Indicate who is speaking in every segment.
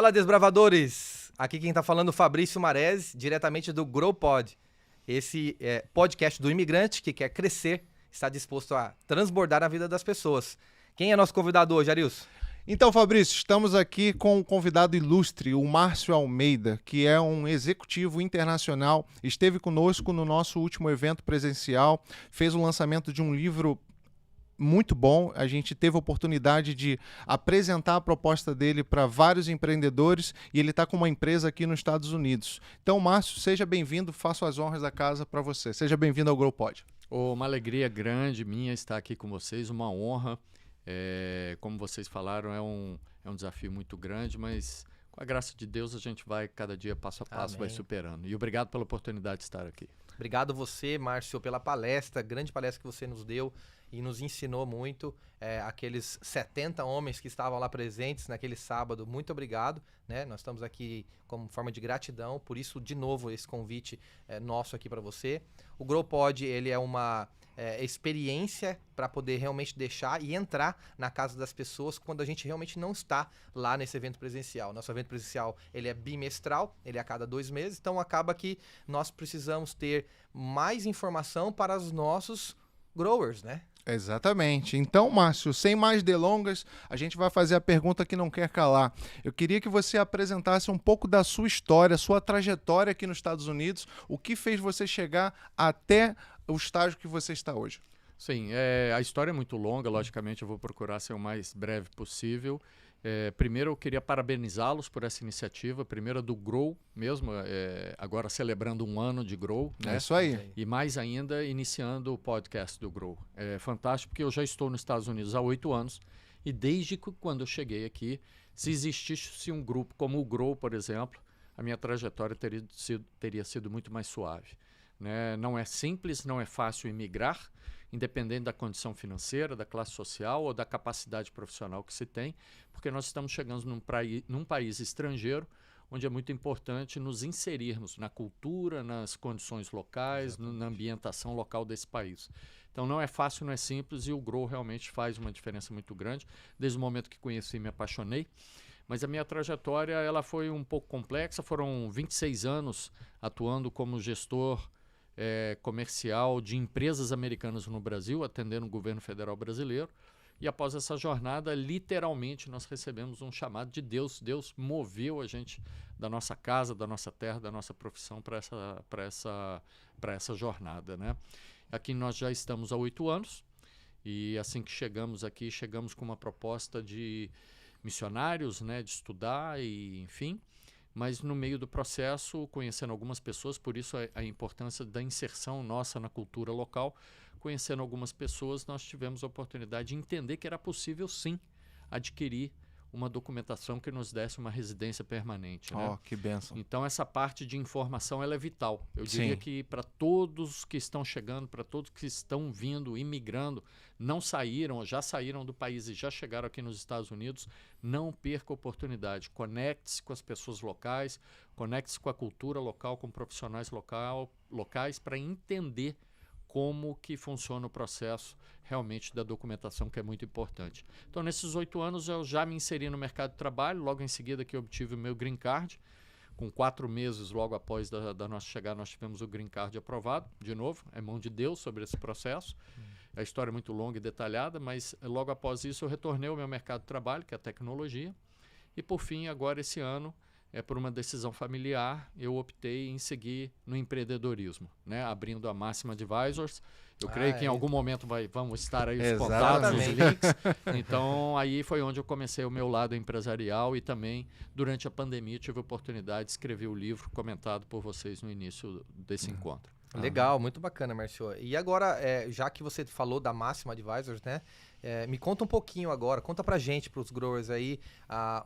Speaker 1: Fala, desbravadores! Aqui quem tá falando é o Fabrício Maresi, diretamente do GrowPod. Esse podcast do imigrante que quer crescer, está disposto a transbordar a vida das pessoas. Quem é nosso convidado hoje, Arilson?
Speaker 2: Então, Fabrício, estamos aqui com um convidado ilustre, o Márcio Almeida, que é um executivo internacional, esteve conosco no nosso último evento presencial, fez o lançamento de um livro muito bom. A gente teve a oportunidade de apresentar a proposta dele para vários empreendedores e ele está com uma empresa aqui nos Estados Unidos. Então, Márcio, seja bem-vindo, faço as honras da casa para você. Seja bem-vindo ao GrowPod.
Speaker 3: Uma alegria grande minha estar aqui com vocês, uma honra. Como vocês falaram, é um desafio muito grande, mas com a graça de Deus a gente vai, cada dia, passo a passo, vai superando. E obrigado pela oportunidade de estar aqui.
Speaker 1: Obrigado você, Márcio, pela palestra, grande palestra que você nos deu e nos ensinou muito. Aqueles 70 homens que estavam lá presentes naquele sábado, muito obrigado. Né? Nós estamos aqui como forma de gratidão, por isso, de novo, esse convite nosso aqui para você. O GrowPod, ele é uma experiência para poder realmente deixar e entrar na casa das pessoas quando a gente realmente não está lá nesse evento presencial. Nosso evento presencial, ele é bimestral, ele é a cada 2 meses, então acaba que nós precisamos ter mais informação para os nossos growers, né?
Speaker 2: Exatamente. Então, Márcio, sem mais delongas, a gente vai fazer a pergunta que não quer calar. Eu queria que você apresentasse um pouco da sua história, sua trajetória aqui nos Estados Unidos, o que fez você chegar até o estágio que você está hoje.
Speaker 3: Sim, a história é muito longa, logicamente eu vou procurar ser o mais breve possível. Primeiro eu queria parabenizá-los por essa iniciativa, primeiro do Grow mesmo, agora celebrando 1 ano de Grow. Né?
Speaker 2: É isso aí.
Speaker 3: E mais ainda iniciando o podcast do Grow. É fantástico porque eu já estou nos Estados Unidos há 8 anos e desde quando eu cheguei aqui, se existisse um grupo como o Grow, por exemplo, a minha trajetória teria sido muito mais suave. Né? Não é simples, não é fácil imigrar, independente da condição financeira, da classe social ou da capacidade profissional que se tem, porque nós estamos chegando num país estrangeiro, onde é muito importante nos inserirmos na cultura, nas condições locais, na ambientação local desse país. Então não é fácil, não é simples, e o Grow realmente faz uma diferença muito grande. Desde o momento que conheci, me apaixonei. Mas a minha trajetória ela foi um pouco complexa, foram 26 anos atuando como gestor comercial de empresas americanas no Brasil, atendendo o governo federal brasileiro. E após essa jornada, literalmente, nós recebemos um chamado de Deus. Deus moveu a gente da nossa casa, da nossa terra, da nossa profissão para essa jornada. Né? Aqui nós já estamos há 8 anos e assim que chegamos aqui, chegamos com uma proposta de missionários, né, de estudar e enfim. Mas no meio do processo, conhecendo algumas pessoas, por isso a importância da inserção nossa na cultura local, conhecendo algumas pessoas, nós tivemos a oportunidade de entender que era possível sim adquirir uma documentação que nos desse uma residência permanente. Né?
Speaker 2: Que bênção.
Speaker 3: Então essa parte de informação ela é vital. Eu diria que para todos que estão chegando, para todos que estão vindo, imigrando, não saíram, já saíram do país e já chegaram aqui nos Estados Unidos, não perca a oportunidade. Conecte-se com as pessoas locais, conecte-se com a cultura local, com profissionais locais para entender como que funciona o processo realmente da documentação, que é muito importante. Então, nesses 8 anos, eu já me inseri no mercado de trabalho, logo em seguida que eu obtive o meu Green Card. Com 4 meses, logo após da nossa chegada, nós tivemos o Green Card aprovado, de novo, é mão de Deus sobre esse processo. A história é muito longa e detalhada, mas logo após isso eu retornei ao meu mercado de trabalho, que é a tecnologia, e por fim, agora esse ano, por uma decisão familiar, eu optei em seguir no empreendedorismo, né? Abrindo a Máxima Advisors. Eu creio que em algum momento vamos estar aí os contatos, os links. Então, aí foi onde eu comecei o meu lado empresarial e também, durante a pandemia, tive a oportunidade de escrever o livro comentado por vocês no início desse encontro.
Speaker 1: Legal, muito bacana, Márcio. E agora, já que você falou da Máxima Advisors, né? Me conta um pouquinho agora, conta pra gente, pros growers aí,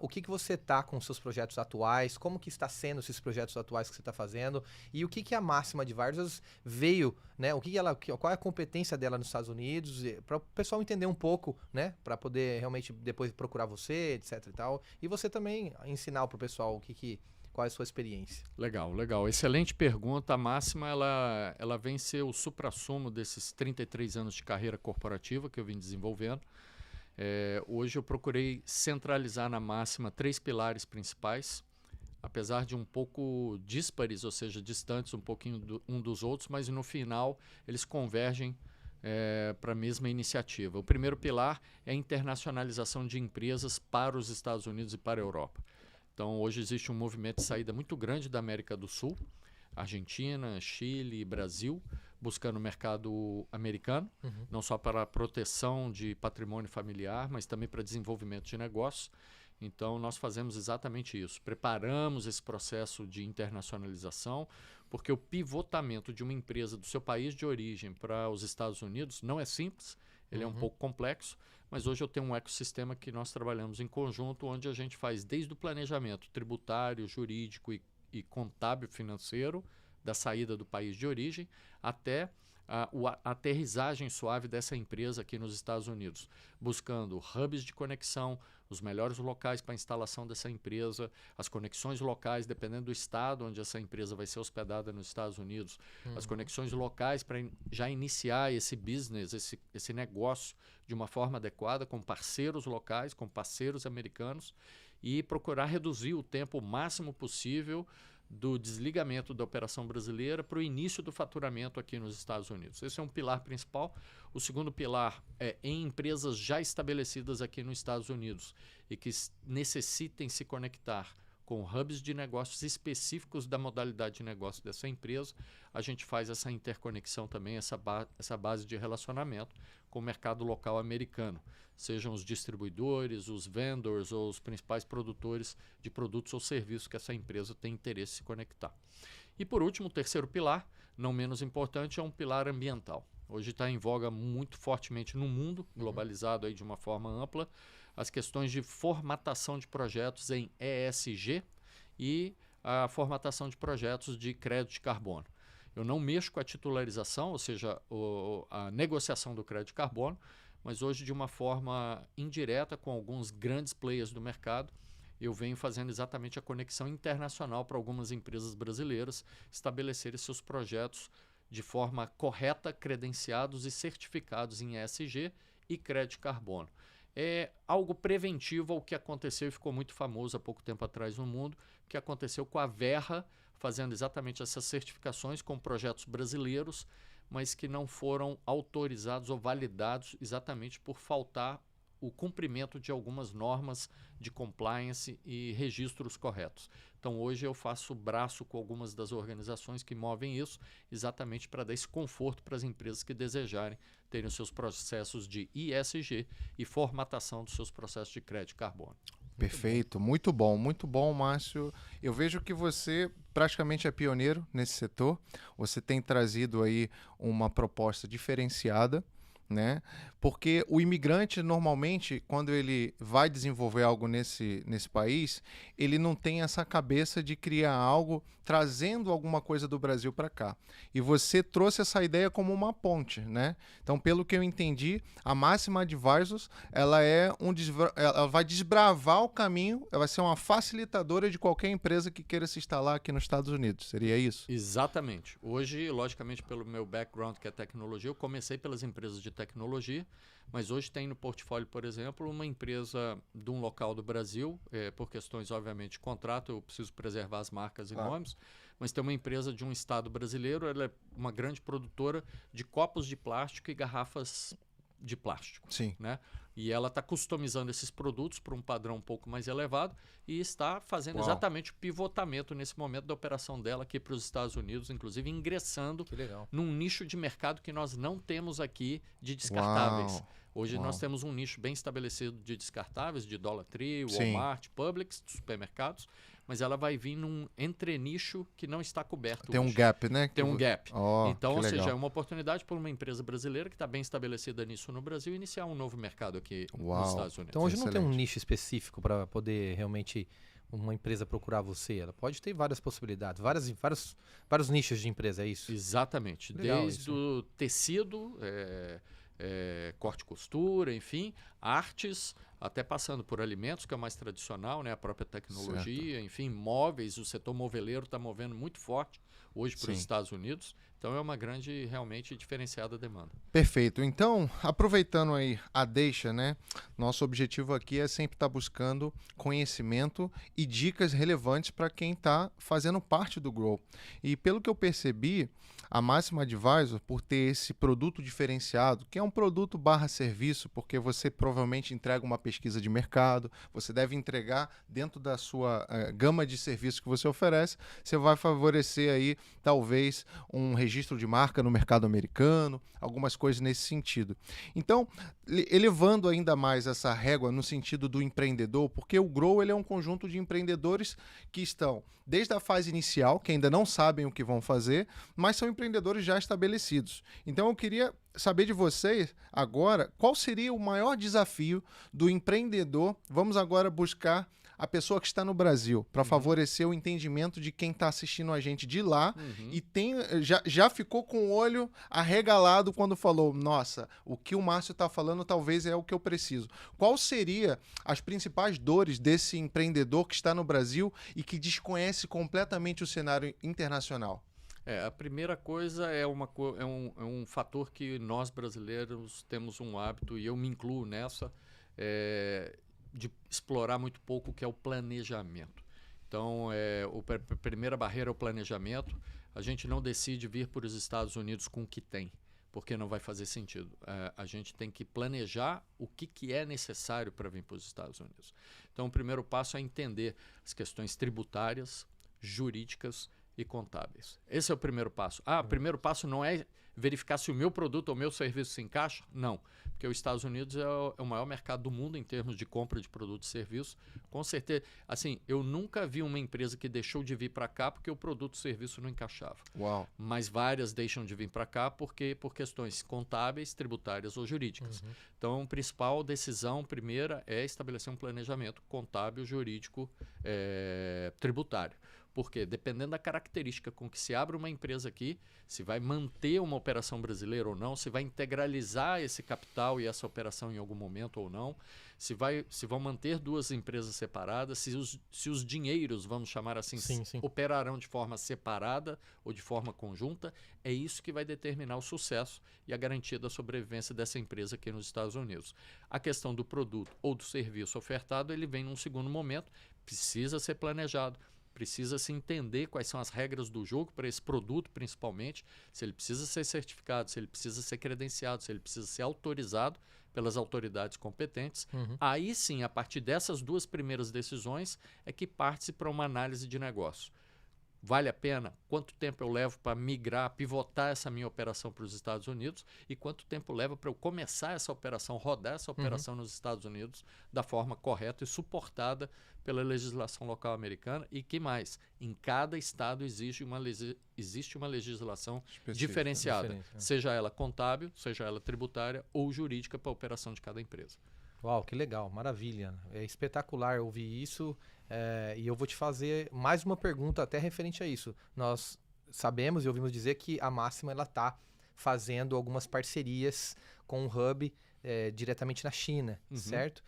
Speaker 1: o que você tá com os seus projetos atuais, como que está sendo esses projetos atuais que você está fazendo e o que a Máxima Advisors veio, né? Qual é a competência dela nos Estados Unidos, para o pessoal entender um pouco, né? Para poder realmente depois procurar você, etc e tal. E você também ensinar pro pessoal qual é a sua experiência.
Speaker 3: Legal, legal. Excelente pergunta. A Máxima, ela vem ser o suprassumo desses 33 anos de carreira corporativa que eu vim desenvolvendo. Hoje eu procurei centralizar na máxima 3 pilares principais, apesar de um pouco díspares, ou seja, distantes um pouquinho um dos outros, mas no final eles convergem para a mesma iniciativa. O primeiro pilar é a internacionalização de empresas para os Estados Unidos e para a Europa. Então, hoje existe um movimento de saída muito grande da América do Sul, Argentina, Chile, Brasil, buscando o mercado americano, não só para a proteção de patrimônio familiar, mas também para desenvolvimento de negócios. Então, nós fazemos exatamente isso. Preparamos esse processo de internacionalização, porque o pivotamento de uma empresa do seu país de origem para os Estados Unidos não é simples, ele é um pouco complexo, mas hoje eu tenho um ecossistema que nós trabalhamos em conjunto, onde a gente faz desde o planejamento tributário, jurídico e contábil financeiro da saída do país de origem até a aterrissagem suave dessa empresa aqui nos Estados Unidos, buscando hubs de conexão, os melhores locais para a instalação dessa empresa, as conexões locais, dependendo do estado onde essa empresa vai ser hospedada nos Estados Unidos, as conexões locais para já iniciar esse business, esse negócio de uma forma adequada, com parceiros locais, com parceiros americanos, e procurar reduzir o tempo o máximo possível do desligamento da operação brasileira para o início do faturamento aqui nos Estados Unidos. Esse é um pilar principal. O segundo pilar é em empresas já estabelecidas aqui nos Estados Unidos e que necessitem se conectar com hubs de negócios específicos da modalidade de negócio dessa empresa. A gente faz essa interconexão também, essa base de relacionamento com o mercado local americano, sejam os distribuidores, os vendors ou os principais produtores de produtos ou serviços que essa empresa tem interesse em se conectar. E por último, o terceiro pilar, não menos importante, é um pilar ambiental. Hoje está em voga muito fortemente no mundo, globalizado aí de uma forma ampla, as questões de formatação de projetos em ESG e a formatação de projetos de crédito de carbono. Eu não mexo com a titularização, ou seja, a negociação do crédito de carbono, mas hoje de uma forma indireta com alguns grandes players do mercado, eu venho fazendo exatamente a conexão internacional para algumas empresas brasileiras estabelecerem seus projetos de forma correta, credenciados e certificados em ESG e crédito de carbono. É algo preventivo ao que aconteceu e ficou muito famoso há pouco tempo atrás no mundo, que aconteceu com a Verra, fazendo exatamente essas certificações com projetos brasileiros, mas que não foram autorizados ou validados exatamente por faltar o cumprimento de algumas normas de compliance e registros corretos. Então, hoje eu faço braço com algumas das organizações que movem isso, exatamente para dar esse conforto para as empresas que desejarem terem os seus processos de ESG e formatação dos seus processos de crédito de carbono.
Speaker 2: Perfeito, muito bom, Márcio. Eu vejo que você praticamente é pioneiro nesse setor. Você tem trazido aí uma proposta diferenciada, né? Porque o imigrante, normalmente, quando ele vai desenvolver algo nesse país, ele não tem essa cabeça de criar algo trazendo alguma coisa do Brasil para cá. E você trouxe essa ideia como uma ponte, né? Então, pelo que eu entendi, a Máxima Advisors, ela vai desbravar o caminho, ela vai ser uma facilitadora de qualquer empresa que queira se instalar aqui nos Estados Unidos. Seria isso?
Speaker 3: Exatamente. Hoje, logicamente, pelo meu background, que é tecnologia, eu comecei pelas empresas de tecnologia, mas hoje tem no portfólio, por exemplo, uma empresa de um local do Brasil, por questões, obviamente, de contrato, eu preciso preservar as marcas e nomes, mas tem uma empresa de um estado brasileiro, ela é uma grande produtora de copos de plástico e garrafas de plástico.
Speaker 2: Sim.
Speaker 3: Né? E ela está customizando esses produtos para um padrão um pouco mais elevado e está fazendo exatamente o pivotamento nesse momento da operação dela aqui para os Estados Unidos, inclusive ingressando num nicho de mercado que nós não temos aqui de descartáveis. Hoje nós temos um nicho bem estabelecido de descartáveis, de Dollar Tree, Walmart, Publix, supermercados, mas ela vai vir num entrenicho que não está coberto
Speaker 2: Tem
Speaker 3: hoje.
Speaker 2: um gap, né?
Speaker 3: Tem um gap. Então, ou
Speaker 2: legal.
Speaker 3: seja, é uma oportunidade para uma empresa brasileira que está bem estabelecida nisso no Brasil iniciar um novo mercado aqui nos Estados Unidos.
Speaker 1: Então, hoje não tem um nicho específico para poder realmente uma empresa procurar você. Ela pode ter várias possibilidades, vários nichos de empresa, é isso?
Speaker 3: Exatamente.
Speaker 1: Legal,
Speaker 3: desde
Speaker 1: isso.
Speaker 3: o tecido, corte e costura, enfim, artes, até passando por alimentos, que é o mais tradicional, né? A própria tecnologia, enfim, móveis, o setor moveleiro está movendo muito forte hoje para os Estados Unidos. Então é uma grande, realmente diferenciada demanda.
Speaker 2: Perfeito. Então, aproveitando aí a deixa, né? Nosso objetivo aqui é sempre estar buscando conhecimento e dicas relevantes para quem está fazendo parte do Grow. E pelo que eu percebi, a Máxima Advisor, por ter esse produto diferenciado, que é um produto barra serviço, porque você provavelmente entrega uma pesquisa de mercado, você deve entregar dentro da sua gama de serviços que você oferece, você vai favorecer aí, talvez, um registro de marca no mercado americano, algumas coisas nesse sentido. Então, elevando ainda mais essa régua no sentido do empreendedor, porque o Grow ele é um conjunto de empreendedores que estão desde a fase inicial, que ainda não sabem o que vão fazer, mas são empreendedores já estabelecidos. Então, eu queria saber de vocês agora qual seria o maior desafio do empreendedor. Vamos agora buscar a pessoa que está no Brasil, para favorecer o entendimento de quem está assistindo a gente de lá e já ficou com o olho arregalado quando falou, nossa, o que o Márcio está falando talvez é o que eu preciso. Qual seria as principais dores desse empreendedor que está no Brasil e que desconhece completamente o cenário internacional?
Speaker 3: A primeira coisa é um fator que nós brasileiros temos um hábito, e eu me incluo nessa, de explorar muito pouco, que é o planejamento. Então, a primeira barreira é o planejamento. A gente não decide vir para os Estados Unidos com o que tem, porque não vai fazer sentido. A gente tem que planejar o que é necessário para vir para os Estados Unidos. Então, o primeiro passo é entender as questões tributárias, jurídicas e contábeis. Esse é o primeiro passo. O primeiro passo não é verificar se o meu produto ou o meu serviço se encaixa? Não, porque os Estados Unidos é o maior mercado do mundo em termos de compra de produtos e serviços. Com certeza, assim, eu nunca vi uma empresa que deixou de vir para cá porque o produto e serviço não encaixava.
Speaker 2: Uau.
Speaker 3: Mas várias deixam de vir para cá por questões contábeis, tributárias ou jurídicas. Então, a principal decisão, primeira, é estabelecer um planejamento contábil, jurídico, tributário. Porque dependendo da característica com que se abre uma empresa aqui, se vai manter uma operação brasileira ou não, se vai integralizar esse capital e essa operação em algum momento ou não, se vão manter duas empresas separadas, se os dinheiros, vamos chamar assim,
Speaker 1: Sim.
Speaker 3: operarão de forma separada ou de forma conjunta, é isso que vai determinar o sucesso e a garantia da sobrevivência dessa empresa aqui nos Estados Unidos. A questão do produto ou do serviço ofertado, ele vem num segundo momento, precisa ser planejado. Precisa se entender quais são as regras do jogo para esse produto, principalmente, se ele precisa ser certificado, se ele precisa ser credenciado, se ele precisa ser autorizado pelas autoridades competentes. Aí sim, a partir dessas duas primeiras decisões, é que parte-se para uma análise de negócio. Vale a pena? Quanto tempo eu levo para migrar, pivotar essa minha operação para os Estados Unidos e quanto tempo leva para eu começar essa operação, rodar essa operação nos Estados Unidos da forma correta e suportada pela legislação local americana e que mais? Em cada estado existe uma legislação diferenciada, seja ela contábil, seja ela tributária ou jurídica para a operação de cada empresa.
Speaker 1: Uau, que legal, maravilha. É espetacular ouvir isso. E eu vou te fazer mais uma pergunta até referente a isso. Nós sabemos e ouvimos dizer que a Máxima está fazendo algumas parcerias com o Hub diretamente na China, certo?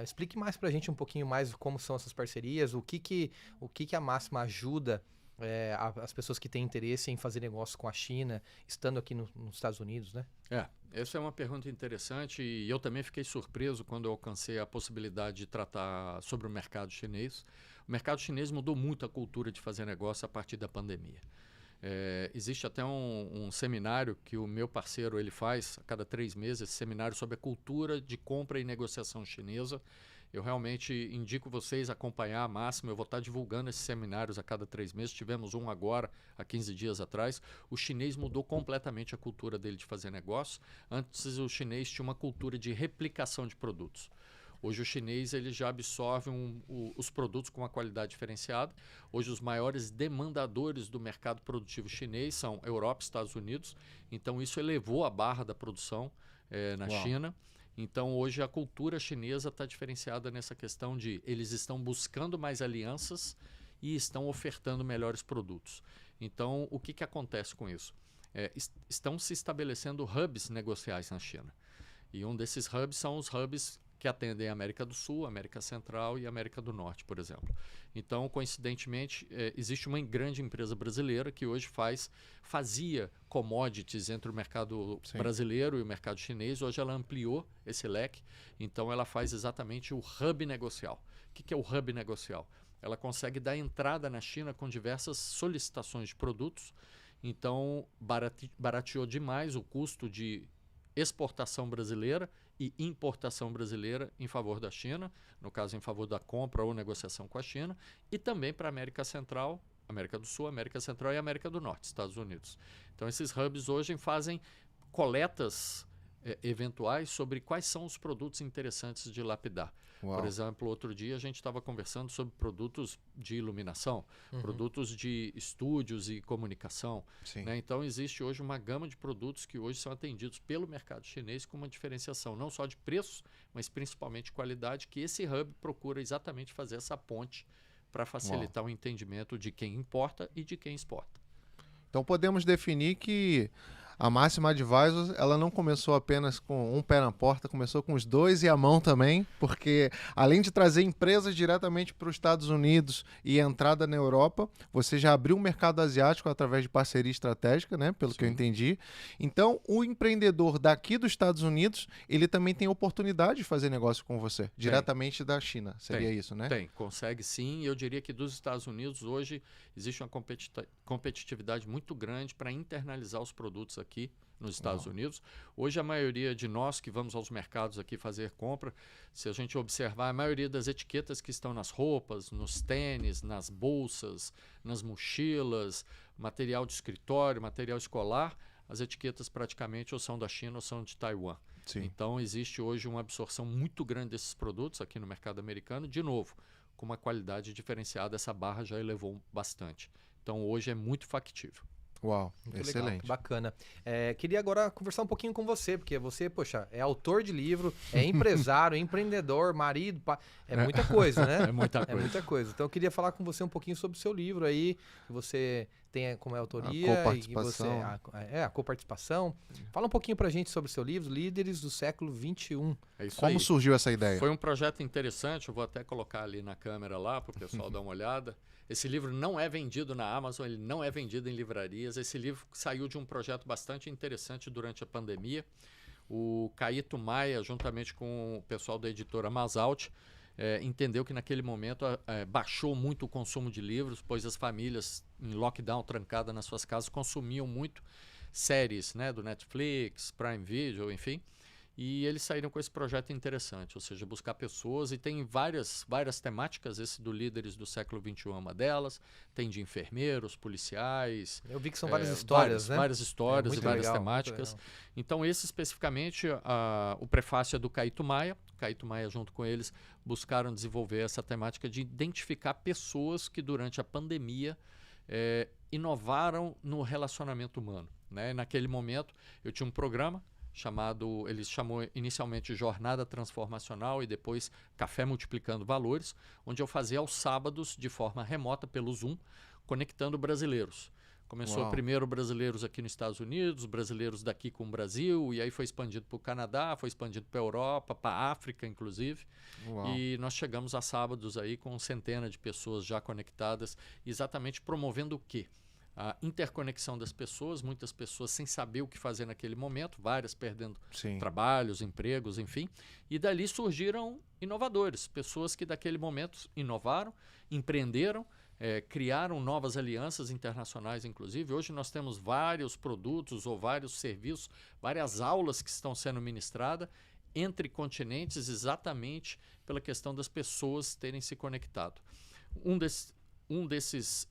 Speaker 1: Explique mais para a gente um pouquinho mais como são essas parcerias, o que a Máxima ajuda as pessoas que têm interesse em fazer negócio com a China, estando aqui nos Estados Unidos, né?
Speaker 3: Essa é uma pergunta interessante e eu também fiquei surpreso quando eu alcancei a possibilidade de tratar sobre o mercado chinês. O mercado chinês mudou muito a cultura de fazer negócio a partir da pandemia. Existe até um seminário que o meu parceiro ele faz a cada 3 meses, esse seminário sobre a cultura de compra e negociação chinesa. Eu realmente indico vocês acompanhar a Máxima. Eu vou estar divulgando esses seminários a cada 3 meses. Tivemos um agora, há 15 dias atrás. O chinês mudou completamente a cultura dele de fazer negócio. Antes, o chinês tinha uma cultura de replicação de produtos. Hoje, o chinês ele já absorve os produtos com uma qualidade diferenciada. Hoje, os maiores demandadores do mercado produtivo chinês são Europa e Estados Unidos. Então, isso elevou a barra da produção na China. Então, hoje, a cultura chinesa está diferenciada nessa questão de eles estão buscando mais alianças e estão ofertando melhores produtos. Então, o que acontece com isso? Estão se estabelecendo hubs negociais na China. E um desses hubs são os hubs que atendem a América do Sul, América Central e América do Norte, por exemplo. Então, coincidentemente, existe uma grande empresa brasileira que hoje fazia commodities entre o mercado brasileiro e o mercado chinês. Hoje ela ampliou esse leque, então ela faz exatamente o hub negocial. O que é o hub negocial? Ela consegue dar entrada na China com diversas solicitações de produtos, então barateou demais o custo de exportação brasileira e importação brasileira em favor da China, no caso em favor da compra ou negociação com a China, e também para a América Central, América do Sul, América Central e América do Norte, Estados Unidos. Então esses hubs hoje fazem coletas eventuais sobre quais são os produtos interessantes de lapidar.
Speaker 2: Uau.
Speaker 3: Por exemplo, outro dia a gente estava conversando sobre produtos de iluminação, produtos de estúdios e comunicação. Né? Então existe hoje uma gama de produtos que hoje são atendidos pelo mercado chinês com uma diferenciação não só de preços, mas principalmente qualidade, que esse hub procura exatamente fazer essa ponte para facilitar o entendimento de quem importa e de quem exporta.
Speaker 2: Então podemos definir que a Máxima Advisors, ela não começou apenas com um pé na porta, começou com os dois e a mão também, porque além de trazer empresas diretamente para os Estados Unidos e entrada na Europa, você já abriu o mercado asiático através de parceria estratégica, né? Pelo que eu entendi. Então, o empreendedor daqui dos Estados Unidos, ele também tem oportunidade de fazer negócio com você, diretamente da China. Seria isso, né?
Speaker 3: Tem, consegue sim. Eu diria que dos Estados Unidos, hoje, existe uma competitividade muito grande para internalizar os produtos aqui nos Estados Unidos. Hoje a maioria de nós que vamos aos mercados aqui fazer compra, se a gente observar, a maioria das etiquetas que estão nas roupas, nos tênis, nas bolsas, nas mochilas, material de escritório, material escolar, as etiquetas praticamente ou são da China ou são de Taiwan. Então existe hoje uma absorção muito grande desses produtos aqui no mercado americano, de novo, com uma qualidade diferenciada, essa barra já elevou bastante. Então hoje é muito factível.
Speaker 2: Uau,
Speaker 1: muito
Speaker 2: excelente.
Speaker 1: Legal, bacana. Queria agora conversar um pouquinho com você, porque você, poxa, é autor de livro, é empresário, empreendedor, marido, é muita coisa, né?
Speaker 3: É muita coisa.
Speaker 1: É muita coisa. Então eu queria falar com você um pouquinho sobre o seu livro aí, que você tem como autoria.
Speaker 2: A coparticipação.
Speaker 1: A coparticipação. Fala um pouquinho pra gente sobre o seu livro, Líderes do Século XXI.
Speaker 3: É isso
Speaker 2: Como
Speaker 3: aí.
Speaker 2: surgiu essa ideia?
Speaker 3: Foi um projeto interessante, eu vou até colocar ali na câmera lá para o pessoal dar uma olhada. Esse livro não é vendido na Amazon, ele não é vendido em livrarias. Esse livro saiu de um projeto bastante interessante durante a pandemia. O Caíto Maia, juntamente com o pessoal da editora Masalt, entendeu que naquele momento baixou muito o consumo de livros, pois as famílias em lockdown, trancadas nas suas casas, consumiam muito séries, né, do Netflix, Prime Video, enfim. E eles saíram com esse projeto interessante, ou seja, buscar pessoas, e tem várias temáticas. Esse do Líderes do Século XXI é uma delas, tem de enfermeiros, policiais.
Speaker 1: Eu vi que são várias histórias, né?
Speaker 3: Várias histórias e várias
Speaker 1: legal,
Speaker 3: temáticas. Então esse especificamente, o prefácio é do Caíto Maia. Caíto Maia junto com eles buscaram desenvolver essa temática de identificar pessoas que durante a pandemia inovaram no relacionamento humano, né? Naquele momento eu tinha um programa chamado, eles chamou inicialmente Jornada Transformacional e depois Café Multiplicando Valores, onde eu fazia aos sábados de forma remota pelo Zoom, conectando brasileiros. Começou primeiro brasileiros aqui nos Estados Unidos, brasileiros daqui com o Brasil, e aí foi expandido para o Canadá, foi expandido para a Europa, para a África, inclusive. E nós chegamos a sábados aí com centenas de pessoas já conectadas, exatamente promovendo o quê? A interconexão das pessoas, muitas pessoas sem saber o que fazer naquele momento, várias perdendo trabalhos, empregos, enfim. E dali surgiram inovadores, pessoas que daquele momento inovaram, empreenderam, criaram novas alianças internacionais, inclusive. Hoje nós temos vários produtos ou vários serviços, várias aulas que estão sendo ministradas entre continentes exatamente pela questão das pessoas terem se conectado. Um desses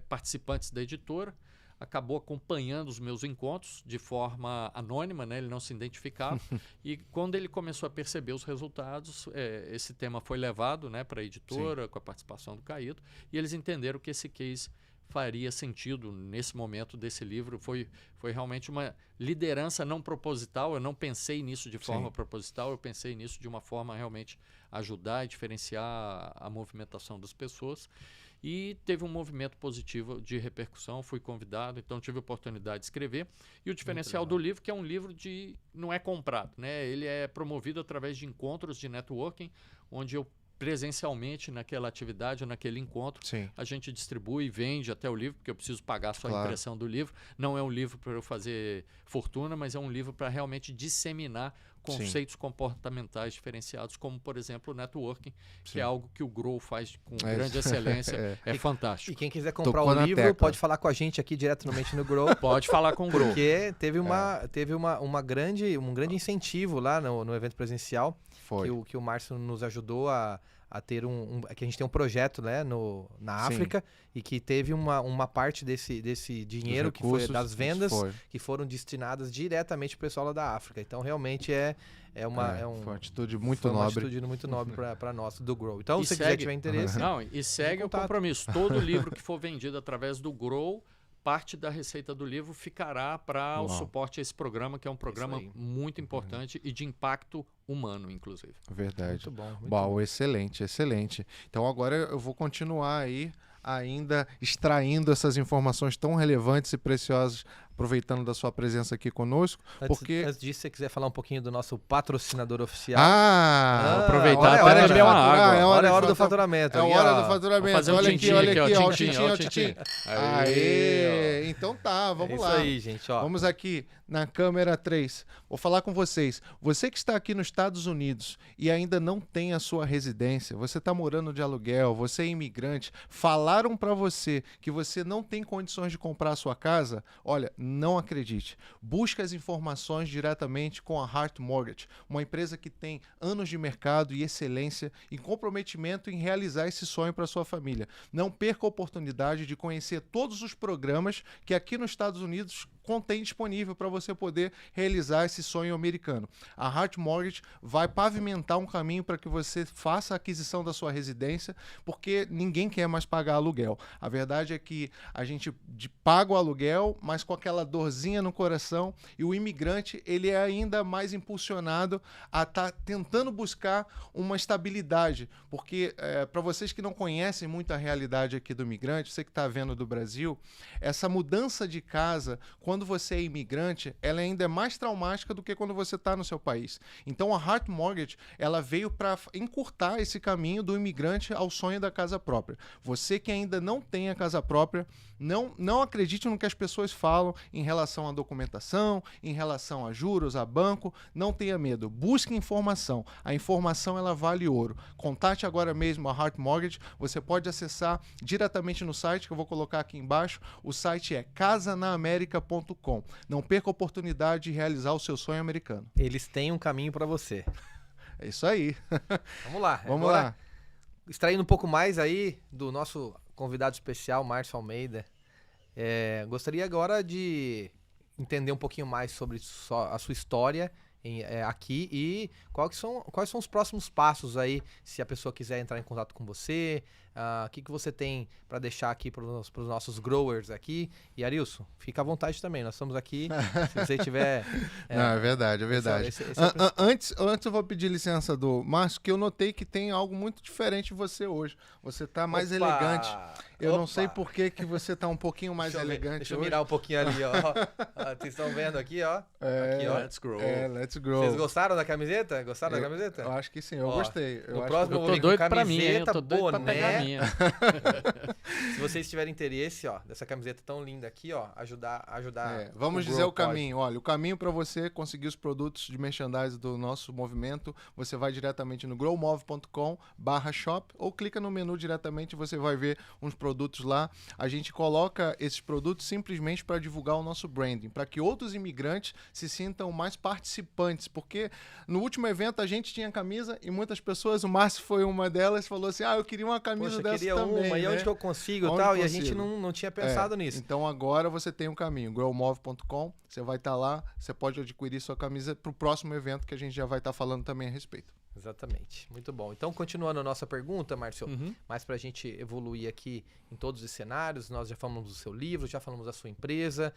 Speaker 3: participantes da editora acabou acompanhando os meus encontros de forma anônima, né? Ele não se identificava. E quando ele começou a perceber os resultados, esse tema foi levado, né, para a editora, com a participação do Caíto, e eles entenderam que esse case faria sentido nesse momento desse livro. Foi realmente uma liderança não proposital. Eu não pensei nisso de forma proposital, eu pensei nisso de uma forma realmente ajudar e diferenciar a movimentação das pessoas. e teve um movimento positivo de repercussão, fui convidado, então tive a oportunidade de escrever. E o diferencial do livro, que é um livro não é comprado, né? Ele é promovido através de encontros de networking, onde eu presencialmente naquela atividade ou naquele encontro,
Speaker 2: Sim.
Speaker 3: a gente distribui e vende até o livro, porque eu preciso pagar só a
Speaker 2: Claro.
Speaker 3: impressão do livro. Não é um livro para eu fazer fortuna, mas é um livro para realmente disseminar conceitos comportamentais diferenciados, como, por exemplo, o networking, que
Speaker 2: Sim.
Speaker 3: é algo que o Grow faz com grande excelência. É fantástico.
Speaker 1: E quem quiser comprar
Speaker 2: Tocou
Speaker 1: o
Speaker 2: na
Speaker 1: livro,
Speaker 2: tecla.
Speaker 1: pode falar com a gente aqui diretamente no Grow.
Speaker 3: Pode falar com o Grow.
Speaker 1: Porque teve um grande incentivo lá no evento presencial,
Speaker 2: Foi.
Speaker 1: que o Márcio nos ajudou a ter que a gente tem um projeto, né, na
Speaker 2: Sim.
Speaker 1: África, e que teve uma parte desse dinheiro que foi das vendas que foram destinadas diretamente para o pessoal lá da África. Então realmente
Speaker 2: Foi uma atitude muito
Speaker 1: foi uma
Speaker 2: nobre.
Speaker 1: atitude muito nobre para nós do Grow. Então,
Speaker 3: E
Speaker 1: se você
Speaker 3: segue-
Speaker 1: quiser tiver interesse,
Speaker 3: Não, e segue o
Speaker 1: contato.
Speaker 3: compromisso. Todo livro que for vendido através do Grow, parte da receita do livro ficará para o
Speaker 2: Uau.
Speaker 3: suporte a esse programa, que é um programa
Speaker 1: aí.
Speaker 3: muito importante e de impacto humano, inclusive.
Speaker 2: Verdade.
Speaker 1: muito bom. Muito
Speaker 2: Bom,
Speaker 1: bom.
Speaker 2: excelente, excelente. Então agora eu vou continuar aí ainda extraindo essas informações tão relevantes e preciosas, aproveitando da sua presença aqui conosco, porque...
Speaker 1: Antes disso, se você quiser falar um pouquinho do nosso patrocinador oficial.
Speaker 3: aproveitar
Speaker 1: é
Speaker 3: até
Speaker 1: hora
Speaker 3: beber uma água.
Speaker 1: Agora é hora
Speaker 2: de
Speaker 1: do faturamento.
Speaker 2: É
Speaker 1: aqui,
Speaker 2: hora
Speaker 1: ó.
Speaker 2: do faturamento.
Speaker 3: Vou fazer um
Speaker 2: Olha aqui,
Speaker 3: tintim
Speaker 2: olha
Speaker 3: aqui, ó,
Speaker 2: aqui, ó, o
Speaker 3: tintim,
Speaker 2: tintim,
Speaker 3: ó,
Speaker 2: ó, o
Speaker 3: tintim.
Speaker 2: tintim.
Speaker 3: Aê,
Speaker 2: Então tá, vamos
Speaker 1: É isso
Speaker 2: lá.
Speaker 1: aí, gente, ó.
Speaker 2: Vamos aqui na câmera 3. Vou falar com vocês. Você que está aqui nos Estados Unidos e ainda não tem a sua residência, você está morando de aluguel, você é imigrante, falaram para você que você não tem condições de comprar a sua casa? Olha, não acredite. Busque as informações diretamente com a Heart Mortgage, uma empresa que tem anos de mercado e excelência e comprometimento em realizar esse sonho para sua família. Não perca a oportunidade de conhecer todos os programas que aqui nos Estados Unidos contém disponível para você poder realizar esse sonho americano. A Heart Mortgage vai pavimentar um caminho para que você faça a aquisição da sua residência, porque ninguém quer mais pagar aluguel. A verdade é que a gente paga o aluguel, mas com aquela dorzinha no coração, e o imigrante ele é ainda mais impulsionado a estar tentando buscar uma estabilidade, porque para vocês que não conhecem muito a realidade aqui do imigrante, você que está vendo do Brasil, essa mudança de casa, quando você é imigrante, ela ainda é mais traumática do que quando você está no seu país. Então a Heart Mortgage, ela veio para encurtar esse caminho do imigrante ao sonho da casa própria. Você que ainda não tem a casa própria, não acredite no que as pessoas falam em relação à documentação, em relação a juros, a banco, não tenha medo, busque informação. A informação ela vale ouro. Contate agora mesmo a Heart Mortgage, você pode acessar diretamente no site que eu vou colocar aqui embaixo. O site é casanaamerica.com. Não perca a oportunidade de realizar o seu sonho americano.
Speaker 1: Eles têm um caminho para você.
Speaker 2: É isso aí.
Speaker 1: Vamos lá.
Speaker 2: Vamos
Speaker 1: Agora,
Speaker 2: lá.
Speaker 1: extraindo um pouco mais aí do nosso convidado especial, Márcio Almeida. Gostaria agora de entender um pouquinho mais sobre a sua história aqui e quais são os próximos passos aí, se a pessoa quiser entrar em contato com você, o que você tem para deixar aqui para os nossos growers aqui. E Arilson, fica à vontade também, nós estamos aqui, se você tiver...
Speaker 2: Não, é verdade, é verdade.
Speaker 1: esse é
Speaker 2: Antes eu vou pedir licença do Márcio, que eu notei que tem algo muito diferente de você hoje. Você tá mais
Speaker 1: Opa!
Speaker 2: elegante. Eu não
Speaker 1: Opa!
Speaker 2: sei por que que você tá um pouquinho mais elegante
Speaker 1: Deixa eu
Speaker 2: hoje.
Speaker 1: mirar um pouquinho ali, ó. Vocês estão vendo aqui, ó. Aqui, ó.
Speaker 3: Let's grow.
Speaker 2: Let's grow.
Speaker 1: Vocês gostaram da camiseta? Gostaram da camiseta?
Speaker 2: Eu acho que sim, eu
Speaker 1: Ó,
Speaker 2: gostei. Eu
Speaker 1: no
Speaker 2: acho
Speaker 1: próximo
Speaker 3: Eu
Speaker 1: vou
Speaker 3: tô
Speaker 1: vir com
Speaker 3: doido pra mim, hein? Eu
Speaker 1: camiseta,
Speaker 3: tô doido pra pegar a
Speaker 1: boné.
Speaker 3: minha.
Speaker 1: Se vocês tiverem interesse, ó, dessa camiseta tão linda aqui, ó, ajudar.
Speaker 2: Vamos
Speaker 1: o
Speaker 2: dizer
Speaker 1: Grow
Speaker 2: o caminho. Olha, o caminho para você conseguir os produtos de merchandising do nosso movimento, você vai diretamente no growmove.com/shop ou clica no menu diretamente e você vai ver uns produtos lá. A gente coloca esses produtos simplesmente para divulgar o nosso branding, para que outros imigrantes se sintam mais participantes, porque no último evento a gente tinha camisa e muitas pessoas, o Márcio foi uma delas, falou assim, eu queria uma camisa
Speaker 1: Poxa, eu
Speaker 2: dessa
Speaker 1: queria
Speaker 2: também,
Speaker 1: uma, e
Speaker 2: né?
Speaker 1: onde que eu consigo e
Speaker 2: Onde
Speaker 1: tal, e a
Speaker 2: consigo?
Speaker 1: gente não tinha pensado nisso.
Speaker 2: Então agora você tem um caminho, growmove.com, você vai estar lá, você pode adquirir sua camisa para o próximo evento que a gente já vai estar falando também a respeito.
Speaker 1: Exatamente. Muito bom. Então, continuando a nossa pergunta, Márcio,
Speaker 3: Uhum.
Speaker 1: mais para a gente evoluir aqui em todos os cenários, nós já falamos do seu livro, já falamos da sua empresa.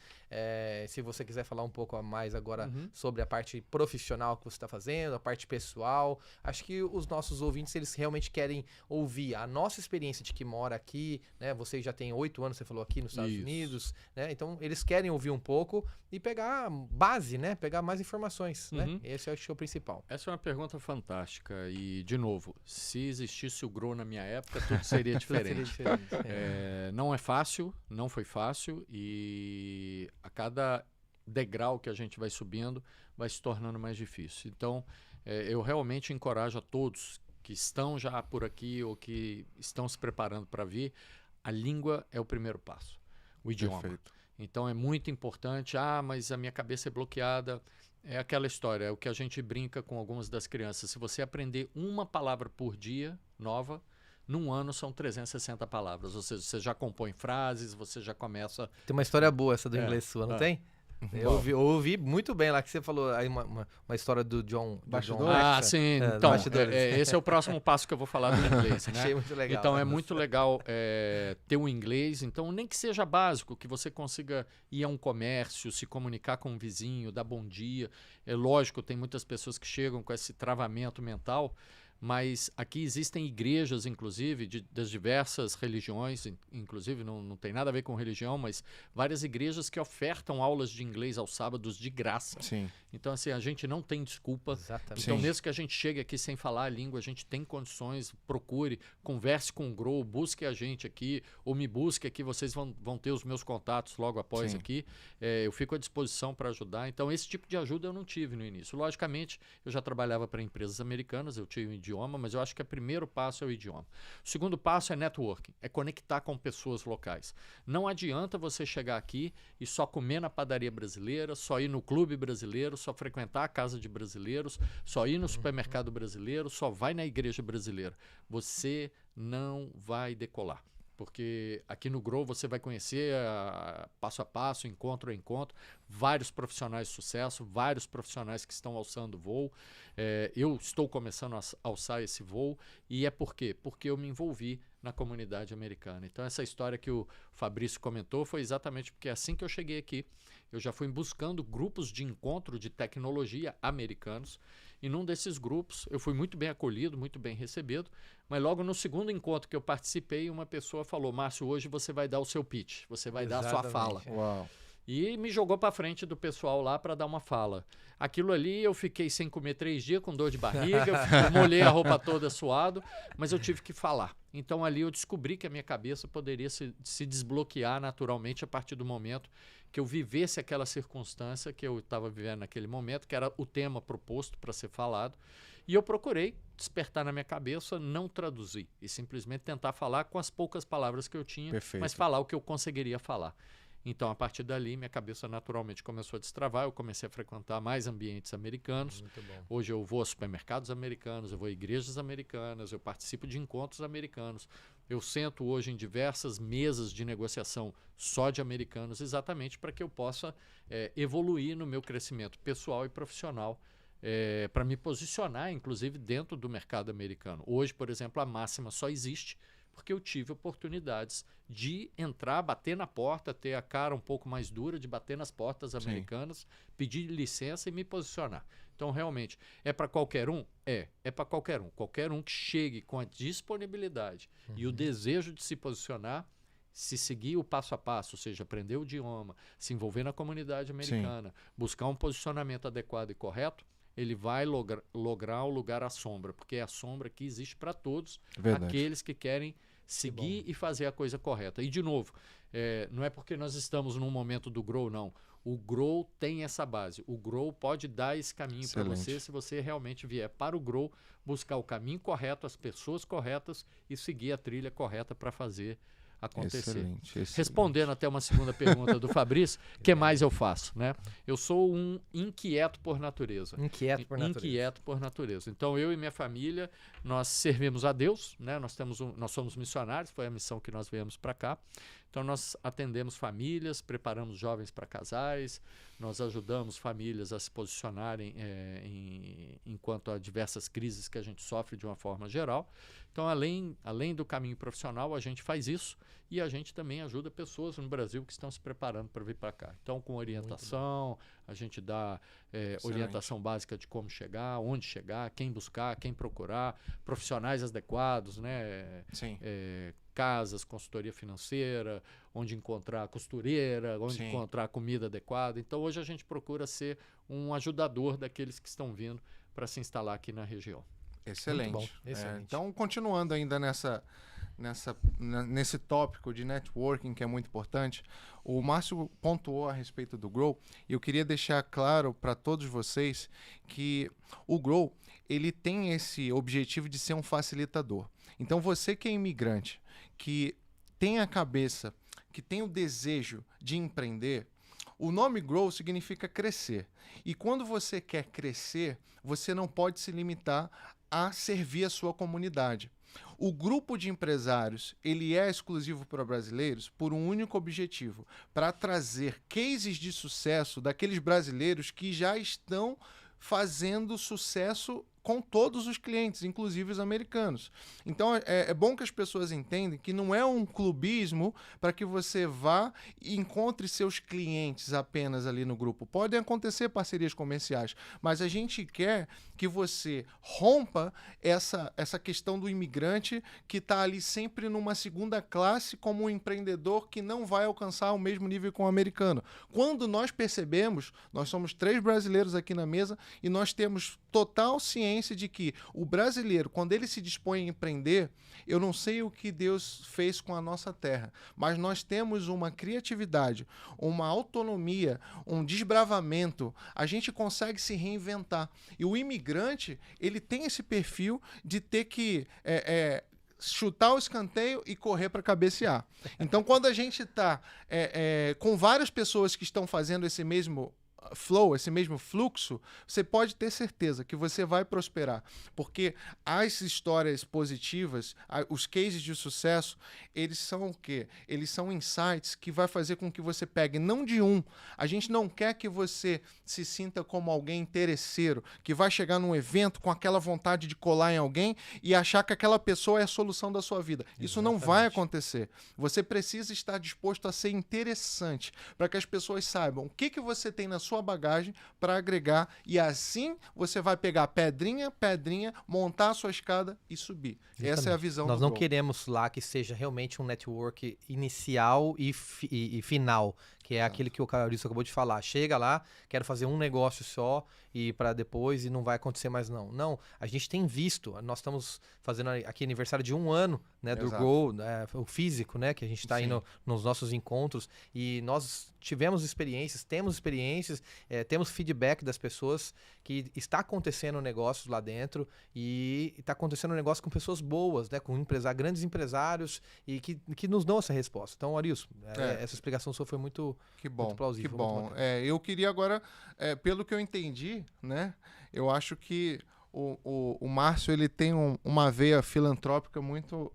Speaker 1: Se você quiser falar um pouco a mais agora sobre a parte profissional que você está fazendo, a parte pessoal, acho que os nossos ouvintes, eles realmente querem ouvir a nossa experiência de que mora aqui, né? Você já tem 8 anos, você falou, aqui nos Estados
Speaker 3: Isso.
Speaker 1: Unidos, né? Então, eles querem ouvir um pouco e pegar base, né? Pegar mais informações, né? Esse eu acho que é o principal.
Speaker 3: Essa é uma pergunta fantástica e, de novo, se existisse o Grow na minha época, tudo seria diferente. Não é fácil, não foi fácil e a cada degrau que a gente vai subindo vai se tornando mais difícil. Então, eu realmente encorajo a todos que estão já por aqui ou que estão se preparando para vir, a língua é o primeiro passo, o idioma.
Speaker 2: Perfeito.
Speaker 3: Então é muito importante, mas a minha cabeça é bloqueada. É aquela história, é o que a gente brinca com algumas das crianças. Se você aprender uma palavra por dia, nova, num ano são 360 palavras. Ou seja, você já compõe frases, você já começa...
Speaker 1: Tem uma história boa essa do inglês sua, não tem? Eu ouvi muito bem lá que você falou aí uma história do John
Speaker 2: Bastidores?
Speaker 1: Lecter.
Speaker 3: Sim.
Speaker 1: do
Speaker 3: Então,
Speaker 1: bastidores.
Speaker 3: esse é o próximo passo que eu vou falar do inglês, né?
Speaker 1: Achei muito legal.
Speaker 3: Então, é muito legal ter o inglês. Então, nem que seja básico, que você consiga ir a um comércio, se comunicar com um vizinho, dar bom dia. É lógico, tem muitas pessoas que chegam com esse travamento mental, mas aqui existem igrejas, inclusive, das diversas religiões, inclusive não tem nada a ver com religião, mas várias igrejas que ofertam aulas de inglês aos sábados de graça.
Speaker 2: Sim.
Speaker 3: Então, assim, a gente não tem desculpa.
Speaker 1: Exatamente.
Speaker 3: Então,
Speaker 2: Sim.
Speaker 3: mesmo que a gente chegue aqui sem falar a língua, a gente tem condições, procure, converse com o Grow, busque a gente aqui, ou me busque aqui, vocês vão ter os meus contatos logo após
Speaker 2: Sim.
Speaker 3: aqui. Eu fico à disposição para ajudar. Então, esse tipo de ajuda eu não tive no início. Logicamente, eu já trabalhava para empresas americanas, eu tinha um idioma, mas eu acho que o primeiro passo é o idioma. O segundo passo é networking, é conectar com pessoas locais. Não adianta você chegar aqui e só comer na padaria brasileira, só ir no clube brasileiro, só frequentar a casa de brasileiros, só ir no supermercado brasileiro, só vai na igreja brasileira. Você não vai decolar. Porque aqui no Grow você vai conhecer passo a passo, encontro a encontro, vários profissionais de sucesso, vários profissionais que estão alçando voo. Eu estou começando a alçar esse voo e é por quê? Porque eu me envolvi na comunidade americana. Então essa história que o Fabrício comentou foi exatamente porque assim que eu cheguei aqui, eu já fui buscando grupos de encontro de tecnologia americanos e num desses grupos eu fui muito bem acolhido, muito bem recebido, mas logo no segundo encontro que eu participei, uma pessoa falou: Márcio, hoje você vai dar o seu pitch, você vai dar a sua fala.
Speaker 2: Uau.
Speaker 3: E me jogou para frente do pessoal lá para dar uma fala. Aquilo ali eu fiquei sem comer 3 dias, com dor de barriga, eu molhei a roupa toda suado, mas eu tive que falar. Então ali eu descobri que a minha cabeça poderia se desbloquear naturalmente a partir do momento que eu vivesse aquela circunstância que eu estava vivendo naquele momento, que era o tema proposto para ser falado. E eu procurei despertar na minha cabeça, não traduzir, e simplesmente tentar falar com as poucas palavras que eu tinha,
Speaker 2: Perfeito.
Speaker 3: mas falar o que eu conseguiria falar. Então, a partir dali, minha cabeça naturalmente começou a destravar, eu comecei a frequentar mais ambientes americanos.
Speaker 1: Muito bom.
Speaker 3: Hoje eu vou a supermercados americanos, eu vou a igrejas americanas, eu participo de encontros americanos. Eu sento hoje em diversas mesas de negociação só de americanos, exatamente para que eu possa evoluir no meu crescimento pessoal e profissional, para me posicionar, inclusive, dentro do mercado americano. Hoje, por exemplo, a Máxima só existe porque eu tive oportunidades de entrar, bater na porta, ter a cara um pouco mais dura, de bater nas portas americanas, pedir licença e me posicionar. Então, realmente, é para qualquer um? É para qualquer um. Qualquer um que chegue com a disponibilidade e o desejo de se posicionar, se seguir o passo a passo, ou seja, aprender o idioma, se envolver na comunidade americana, buscar um posicionamento adequado e correto, ele vai lograr o lugar à sombra, porque é a sombra que existe para todos, aqueles que querem seguir e fazer a coisa correta. E, de novo, não é porque nós estamos num momento do Grow, não. O Grow tem essa base. O Grow pode dar esse caminho para você, se você realmente vier para o Grow, buscar o caminho correto, as pessoas corretas e seguir a trilha correta para fazer acontecer.
Speaker 2: Excelente.
Speaker 3: Respondendo até uma segunda pergunta do Fabrício, o que mais eu faço? Né? Eu sou um inquieto por natureza. Inquieto por natureza. Então, eu e minha família, nós servimos a Deus, né? Nós somos missionários, foi a missão que nós viemos para cá. Então, nós atendemos famílias, preparamos jovens para casais, nós ajudamos famílias a se posicionarem enquanto a diversas crises que a gente sofre de uma forma geral. Então, além do caminho profissional, a gente faz isso e a gente também ajuda pessoas no Brasil que estão se preparando para vir para cá. Então, com orientação, a gente dá orientação básica de como chegar, onde chegar, quem buscar, quem procurar, profissionais adequados, né?
Speaker 2: Sim.
Speaker 3: Casas, consultoria financeira, onde encontrar costureira, onde encontrar comida adequada. Então, hoje a gente procura ser um ajudador daqueles que estão vindo para se instalar aqui na região.
Speaker 2: Excelente.
Speaker 1: Muito bom, excelente.
Speaker 2: Então, continuando ainda nesse tópico de networking, que é muito importante, o Márcio pontuou a respeito do Grow, e eu queria deixar claro para todos vocês que o Grow, ele tem esse objetivo de ser um facilitador. Então, você que é imigrante, que tem a cabeça, que tem o desejo de empreender, o nome Grow significa crescer. E quando você quer crescer, você não pode se limitar a servir a sua comunidade. O grupo de empresários, ele é exclusivo para brasileiros por um único objetivo, para trazer cases de sucesso daqueles brasileiros que já estão fazendo sucesso com todos os clientes, inclusive os americanos. Então, é bom que as pessoas entendam que não é um clubismo para que você vá e encontre seus clientes apenas ali no grupo. Podem acontecer parcerias comerciais, mas a gente quer que você rompa essa questão do imigrante que está ali sempre numa segunda classe como um empreendedor que não vai alcançar o mesmo nível com o americano. Quando nós percebemos, nós somos 3 brasileiros aqui na mesa e nós temos total ciência de que o brasileiro, quando ele se dispõe a empreender, eu não sei o que Deus fez com a nossa terra, mas nós temos uma criatividade, uma autonomia, um desbravamento, a gente consegue se reinventar. E o imigrante, ele tem esse perfil de ter que chutar o escanteio e correr para cabecear. Então, quando a gente está com várias pessoas que estão fazendo esse mesmo flow, esse mesmo fluxo, você pode ter certeza que você vai prosperar, porque as histórias positivas, os cases de sucesso, eles são o quê? Eles são insights que vai fazer com que você pegue não de um. A gente não quer que você se sinta como alguém interesseiro, que vai chegar num evento com aquela vontade de colar em alguém e achar que aquela pessoa é a solução da sua vida. Isso não vai acontecer. Você precisa estar disposto a ser interessante, para que as pessoas saibam o que você tem na sua bagagem para agregar, e assim você vai pegar pedrinha, montar a sua escada e subir.
Speaker 1: Justamente.
Speaker 2: Essa é a visão
Speaker 1: Nós
Speaker 2: do
Speaker 1: não
Speaker 2: Grow.
Speaker 1: queremos lá que seja realmente um network inicial e final, que é aquele que o Carolito acabou de falar. Chega lá, quero fazer um negócio só e para depois e não vai acontecer mais não. Não, a gente tem visto, nós estamos fazendo aqui aniversário de 1 ano, né, do
Speaker 2: Exato.
Speaker 1: Grow, o físico, né, que a gente está
Speaker 2: Sim.
Speaker 1: indo nos nossos encontros, e nós tivemos experiências, temos feedback das pessoas que está acontecendo negócios lá dentro e está acontecendo negócio com pessoas boas, né, com grandes empresários e que nos dão essa resposta. Então, Arilson, essa explicação sua foi muito plausível.
Speaker 2: Que
Speaker 1: muito
Speaker 2: bom.
Speaker 1: bacana.
Speaker 2: Eu queria agora, pelo que eu entendi, né, eu acho que o Márcio, ele tem uma veia filantrópica muito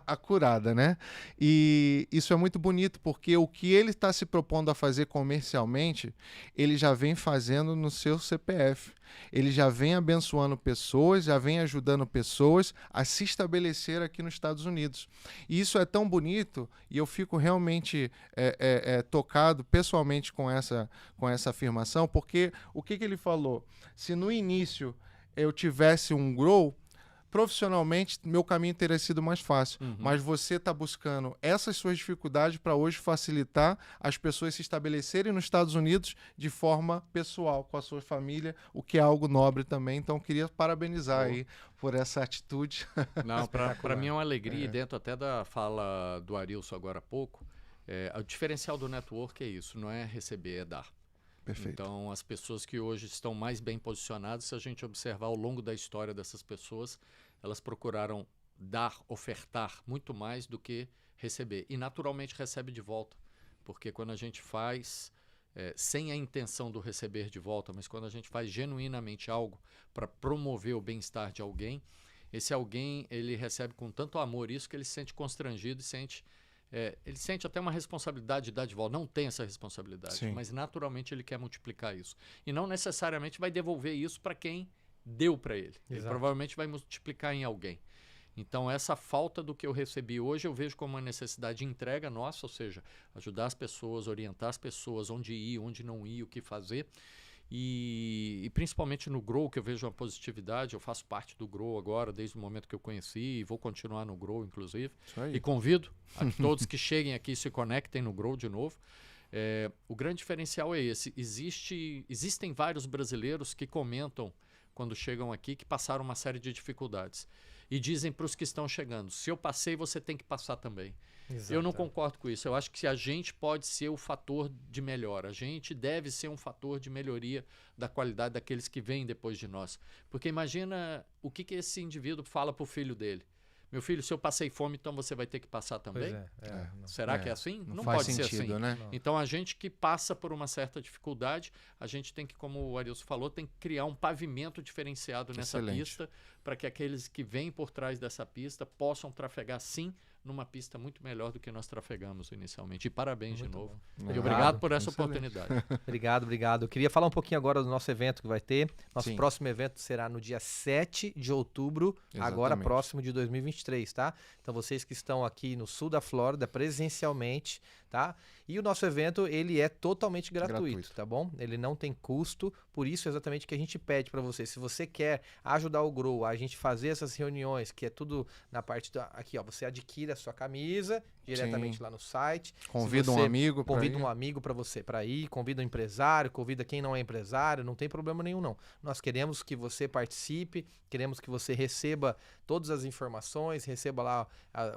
Speaker 2: acurada, né? E isso é muito bonito, porque o que ele está se propondo a fazer comercialmente, ele já vem fazendo no seu CPF. Ele já vem abençoando pessoas, já vem ajudando pessoas a se estabelecer aqui nos Estados Unidos. E isso é tão bonito, e eu fico realmente tocado pessoalmente com essa afirmação, porque o que ele falou? Se no início eu tivesse um Grow, profissionalmente meu caminho teria sido mais fácil. Mas você está buscando essas suas dificuldades para hoje facilitar as pessoas se estabelecerem nos Estados Unidos de forma pessoal, com a sua família, o que é algo nobre também. Então, queria parabenizar aí por essa atitude.
Speaker 3: Não, para mim é uma alegria, e dentro até da fala do Arilson agora há pouco, o diferencial do network é isso, não é receber, é dar.
Speaker 2: Perfeito.
Speaker 3: Então, as pessoas que hoje estão mais bem posicionadas, se a gente observar ao longo da história dessas pessoas, elas procuraram ofertar muito mais do que receber. E naturalmente recebe de volta, porque quando a gente faz sem a intenção do receber de volta, mas quando a gente faz genuinamente algo para promover o bem-estar de alguém, esse alguém ele recebe com tanto amor isso que ele se sente constrangido e sente ele sente até uma responsabilidade de dar de volta. Não tem essa responsabilidade,
Speaker 2: Sim.
Speaker 3: mas naturalmente ele quer multiplicar isso. E não necessariamente vai devolver isso para quem deu para ele. Ele
Speaker 1: Exato.
Speaker 3: provavelmente vai multiplicar em alguém. Então, essa falta do que eu recebi hoje, eu vejo como uma necessidade de entrega nossa, ou seja, ajudar as pessoas, orientar as pessoas onde ir, onde não ir, o que fazer. E principalmente no Grow, que eu vejo uma positividade, eu faço parte do Grow agora, desde o momento que eu conheci, e vou continuar no Grow, inclusive.
Speaker 2: Isso aí.
Speaker 3: E convido a que todos que cheguem aqui se conectem no Grow de novo. O grande diferencial é esse. Existem vários brasileiros que comentam, quando chegam aqui, que passaram uma série de dificuldades. E dizem para os que estão chegando, se eu passei, você tem que passar também.
Speaker 1: Exato.
Speaker 3: Eu não concordo com isso. Eu acho que a gente pode ser o fator de melhora. A gente deve ser um fator de melhoria da qualidade daqueles que vêm depois de nós. Porque imagina o que esse indivíduo fala para o filho dele. Meu filho, se eu passei fome, então você vai ter que passar também?
Speaker 1: Pois é.
Speaker 3: Será que é assim?
Speaker 2: Não
Speaker 3: pode
Speaker 2: faz
Speaker 3: ser
Speaker 2: sentido,
Speaker 3: assim.
Speaker 2: né?
Speaker 1: Não.
Speaker 3: Então, a gente que passa por uma certa dificuldade, a gente tem que, como o Arilson falou, tem que criar um pavimento diferenciado nessa
Speaker 2: Excelente.
Speaker 3: pista, para que aqueles que vêm por trás dessa pista possam trafegar, sim, numa pista muito melhor do que nós trafegamos inicialmente. E parabéns
Speaker 1: Muito
Speaker 3: de novo.
Speaker 2: bom.
Speaker 3: E obrigado por essa
Speaker 2: Excelente.
Speaker 3: oportunidade.
Speaker 1: Obrigado. Eu queria falar um pouquinho agora do nosso evento que vai ter. Nosso
Speaker 2: Sim.
Speaker 1: próximo evento será no dia 7 de outubro, agora
Speaker 2: Exatamente.
Speaker 1: próximo de 2023, tá? Então vocês que estão aqui no sul da Flórida presencialmente, tá? E o nosso evento, ele é totalmente gratuito, tá bom? Ele não tem custo, por isso exatamente que a gente pede para você. Se você quer ajudar o Grow, a gente fazer essas reuniões, que é tudo na parte aqui, ó, você adquire a sua camisa diretamente
Speaker 2: Sim.
Speaker 1: lá no site.
Speaker 2: Convida
Speaker 1: Se
Speaker 2: um
Speaker 1: você
Speaker 2: amigo pra
Speaker 1: Convida
Speaker 2: ir.
Speaker 1: um amigo para você para ir, convida um empresário, convida quem não é empresário, não tem problema nenhum não. Nós queremos que você participe, queremos que você receba todas as informações, receba lá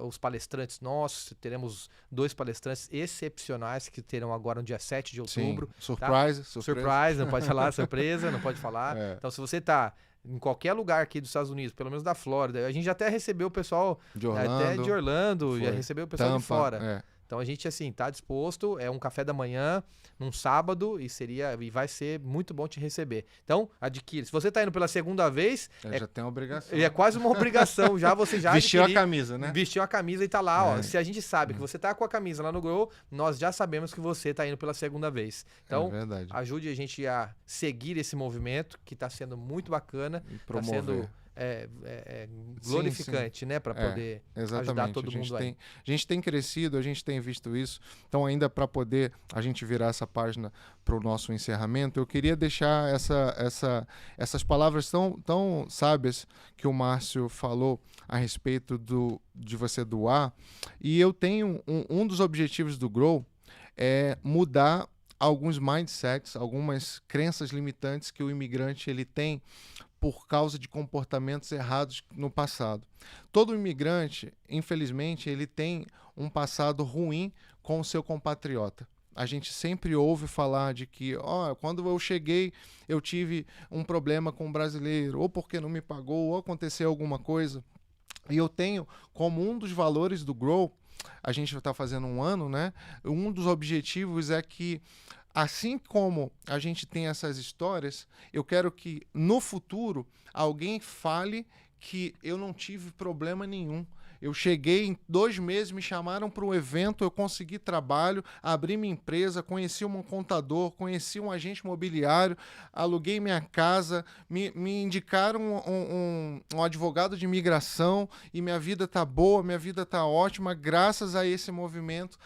Speaker 1: os palestrantes nossos, teremos 2 palestrantes excepcionais que terão agora no dia 7 de outubro.
Speaker 2: Sim.
Speaker 1: Tá?
Speaker 2: Surprise.
Speaker 1: Surprise, não pode falar surpresa, não pode falar.
Speaker 2: É.
Speaker 1: Então se você tá em qualquer lugar aqui dos Estados Unidos, pelo menos da Flórida, a gente já até recebeu o pessoal
Speaker 2: De Orlando.
Speaker 1: até de Orlando, já
Speaker 2: Foi.
Speaker 1: recebeu o pessoal
Speaker 2: Tampa.
Speaker 1: de fora.
Speaker 2: É.
Speaker 1: Então a gente assim tá disposto, é um café da manhã num sábado e vai ser muito bom te receber. Então, adquire. Se você tá indo pela segunda vez,
Speaker 2: Já tem a obrigação.
Speaker 1: é quase uma obrigação, você já
Speaker 2: Vestiu a
Speaker 1: adquirir,
Speaker 2: camisa, né?
Speaker 1: vestiu a camisa e tá lá, ó.
Speaker 2: É.
Speaker 1: Se a gente sabe que você tá com a camisa lá no Grow, nós já sabemos que você tá indo pela segunda vez. Então,
Speaker 2: é verdade.
Speaker 1: ajude a gente a seguir esse movimento que tá sendo muito bacana,
Speaker 2: E
Speaker 1: tá
Speaker 2: promover.
Speaker 1: sendo glorificante, né, para
Speaker 2: É.
Speaker 1: poder
Speaker 2: Exatamente.
Speaker 1: ajudar todo mundo aí.
Speaker 2: A gente tem crescido, a gente tem visto isso. Então, ainda para poder a gente virar essa página para o nosso encerramento, eu queria deixar essas palavras tão sábias que o Márcio falou a respeito de você doar. E eu tenho um dos objetivos do Grow é mudar alguns mindsets, algumas crenças limitantes que o imigrante ele tem por causa de comportamentos errados no passado. Todo imigrante, infelizmente, ele tem um passado ruim com o seu compatriota. A gente sempre ouve falar de que, quando eu cheguei, eu tive um problema com um brasileiro, ou porque não me pagou, ou aconteceu alguma coisa. E eu tenho como um dos valores do Grow, a gente está fazendo um ano, né? Um dos objetivos é que assim como a gente tem essas histórias, eu quero que no futuro alguém fale que eu não tive problema nenhum. Eu cheguei em 2 meses, me chamaram para um evento, eu consegui trabalho, abri minha empresa, conheci um contador, conheci um agente imobiliário, aluguei minha casa, me indicaram um advogado de imigração e minha vida tá boa, minha vida tá ótima, graças a esse movimento.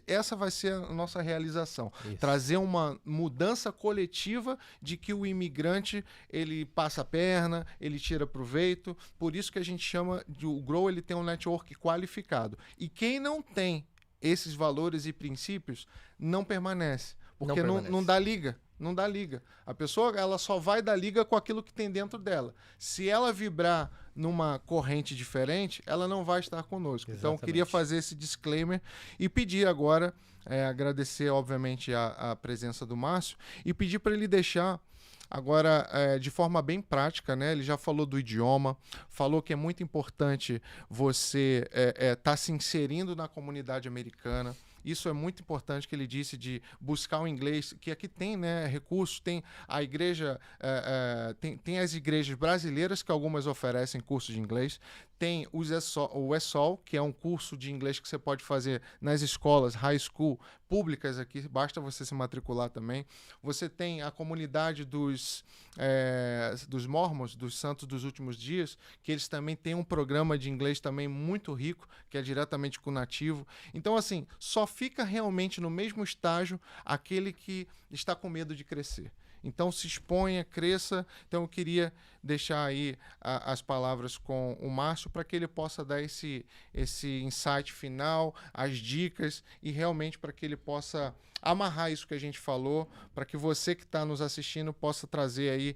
Speaker 2: Essa vai ser a nossa realização.
Speaker 1: Isso.
Speaker 2: Trazer uma mudança coletiva de que o imigrante, ele passa a perna, ele tira proveito. Por isso que a gente chama o Grow, ele tem um network qualificado. E quem não tem esses valores e princípios não permanece. Porque não dá liga. Não dá liga. A pessoa ela só vai dar liga com aquilo que tem dentro dela. Se ela vibrar numa corrente diferente, ela não vai estar conosco.
Speaker 1: Exatamente.
Speaker 2: Então, eu queria fazer esse disclaimer e pedir agora, agradecer, obviamente, a presença do Márcio e pedir para ele deixar agora, de forma bem prática, né? Ele já falou do idioma, falou que é muito importante você estar se inserindo na comunidade americana. isso é muito importante que ele disse de buscar o inglês, que aqui tem, né, recursos, tem a igreja, tem as igrejas brasileiras que algumas oferecem cursos de inglês, tem o ESOL, que é um curso de inglês que você pode fazer nas escolas, high school, públicas aqui, basta você se matricular também. Você tem a comunidade dos Mormons, dos Santos dos Últimos Dias, que eles também têm um programa de inglês também muito rico, que é diretamente com o nativo. Então, assim, só fica realmente no mesmo estágio aquele que está com medo de crescer. Então, se exponha, cresça. Então, eu queria deixar aí as palavras com o Márcio para que ele possa dar esse insight final, as dicas e realmente para que ele possa amarrar isso que a gente falou, para que você que está nos assistindo possa trazer aí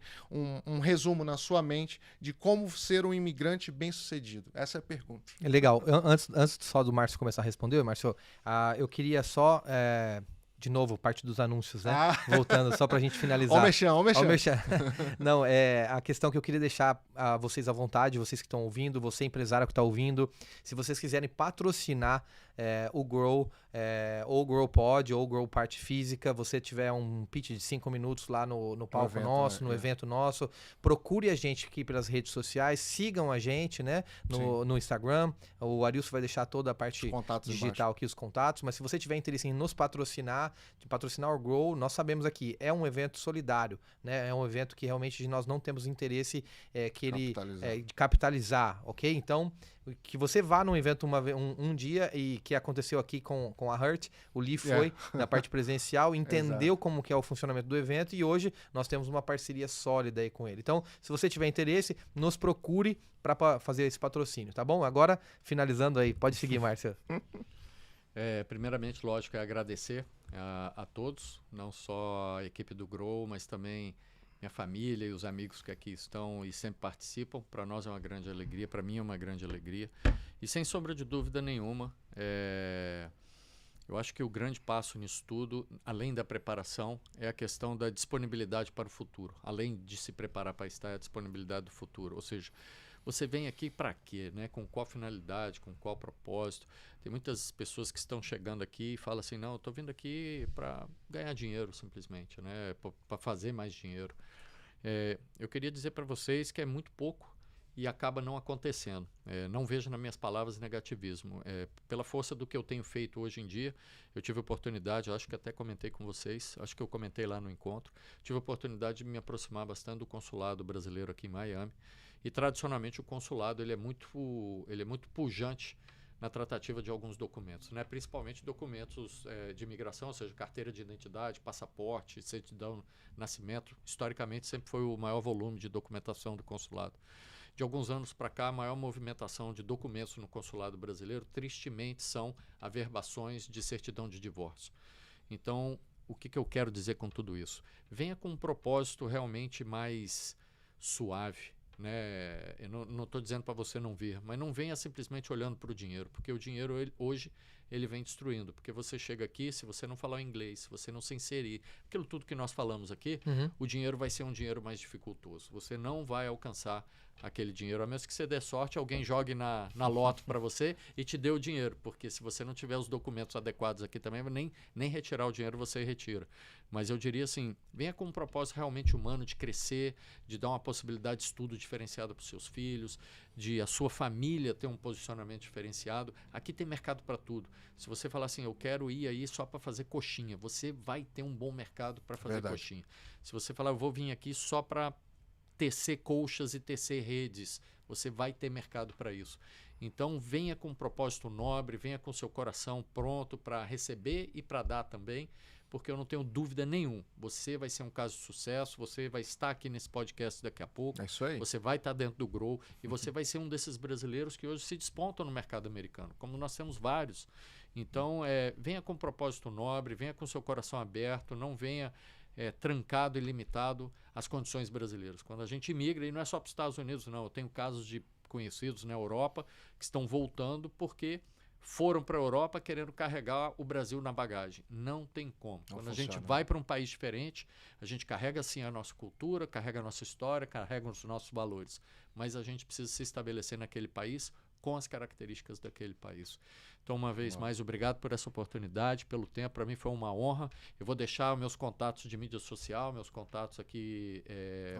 Speaker 2: um resumo na sua mente de como ser um imigrante bem-sucedido. Essa é a pergunta.
Speaker 1: Legal. Antes só do Márcio começar a responder, Márcio, eu queria só... de novo, parte dos anúncios, né? Voltando, só pra gente finalizar.
Speaker 2: Ó o mexão.
Speaker 1: Não, a questão que eu queria deixar a vocês à vontade, vocês que estão ouvindo, você empresário que está ouvindo, se vocês quiserem patrocinar o Grow, ou o Grow Pod, ou o Grow Parte Física, você tiver um pitch de 5 minutos lá no palco evento, nosso, no evento nosso, procure a gente aqui pelas redes sociais, sigam a gente, né? No Instagram, o Arilson vai deixar toda a parte digital aqui, os contatos, mas se você tiver interesse em nos patrocinar, de patrocinar o Grow, nós sabemos aqui, é um evento solidário, né? É um evento que realmente nós não temos interesse de capitalizar, ok? Então, que você vá num evento um dia, e que aconteceu aqui com a Hurt, o Lee foi na parte presencial, entendeu como que é o funcionamento do evento, e hoje nós temos uma parceria sólida aí com ele. Então, se você tiver interesse, nos procure para fazer esse patrocínio, tá bom? Agora, finalizando aí, pode seguir, Márcio.
Speaker 3: Primeiramente, lógico, é agradecer a todos, não só a equipe do Grow, mas também minha família e os amigos que aqui estão e sempre participam. Para nós é uma grande alegria, para mim é uma grande alegria. E sem sombra de dúvida nenhuma, eu acho que o grande passo nisso tudo, além da preparação, é a questão da disponibilidade para o futuro. Além de se preparar para estar, é a disponibilidade do futuro. Ou seja, você vem aqui para quê, né? Com qual finalidade, com qual propósito? Tem muitas pessoas que estão chegando aqui e falam assim, não, eu estou vindo aqui para ganhar dinheiro simplesmente, né? Para fazer mais dinheiro. Eu queria dizer para vocês que é muito pouco e acaba não acontecendo. Não vejo nas minhas palavras negativismo. Pela força do que eu tenho feito hoje em dia, eu tive oportunidade, eu acho que até comentei com vocês, acho que eu comentei lá no encontro, tive a oportunidade de me aproximar bastante do consulado brasileiro aqui em Miami. E tradicionalmente o consulado ele é muito pujante na tratativa de alguns documentos, né? Principalmente documentos de imigração, ou seja, carteira de identidade, passaporte, certidão, nascimento. Historicamente sempre foi o maior volume de documentação do consulado. De alguns anos para cá, a maior movimentação de documentos no consulado brasileiro, tristemente, são averbações de certidão de divórcio. Então, o que eu quero dizer com tudo isso? Venha com um propósito realmente mais suave, né? Eu não estou dizendo para você não vir, mas não venha simplesmente olhando para o dinheiro, porque o dinheiro hoje ele vem destruindo, porque você chega aqui, se você não falar o inglês, se você não se inserir, aquilo tudo que nós falamos aqui, o dinheiro vai ser um dinheiro mais dificultoso, você não vai alcançar aquele dinheiro, a menos que você dê sorte, alguém jogue na loto para você e te dê o dinheiro, porque se você não tiver os documentos adequados aqui também, nem retirar o dinheiro você retira. Mas eu diria assim, venha com um propósito realmente humano de crescer, de dar uma possibilidade de estudo diferenciado para os seus filhos, de a sua família ter um posicionamento diferenciado. Aqui tem mercado para tudo. Se você falar assim, eu quero ir aí só para fazer coxinha, você vai ter um bom mercado para fazer coxinha. Se você falar, eu vou vir aqui só para tecer colchas e tecer redes, você vai ter mercado para isso. Então venha com um propósito nobre, venha com seu coração pronto para receber e para dar também, porque eu não tenho dúvida nenhuma. Você vai ser um caso de sucesso, você vai estar aqui nesse podcast daqui a pouco.
Speaker 2: É isso aí.
Speaker 3: Você vai estar dentro do Grow e você vai ser um desses brasileiros que hoje se despontam no mercado americano, como nós temos vários. Então, venha com um propósito nobre, venha com seu coração aberto, não venha trancado e limitado às condições brasileiras. Quando a gente imigra, e não é só para os Estados Unidos, não. Eu tenho casos de conhecidos na Europa que estão voltando porque foram para a Europa querendo carregar o Brasil na bagagem. Não tem como. Quando a gente vai para um país diferente, a gente carrega sim a nossa cultura, carrega a nossa história, carrega os nossos valores. Mas a gente precisa se estabelecer naquele país com as características daquele país. Então, uma vez mais, obrigado por essa oportunidade, pelo tempo. Para mim foi uma honra. Eu vou deixar meus contatos de mídia social, meus contatos aqui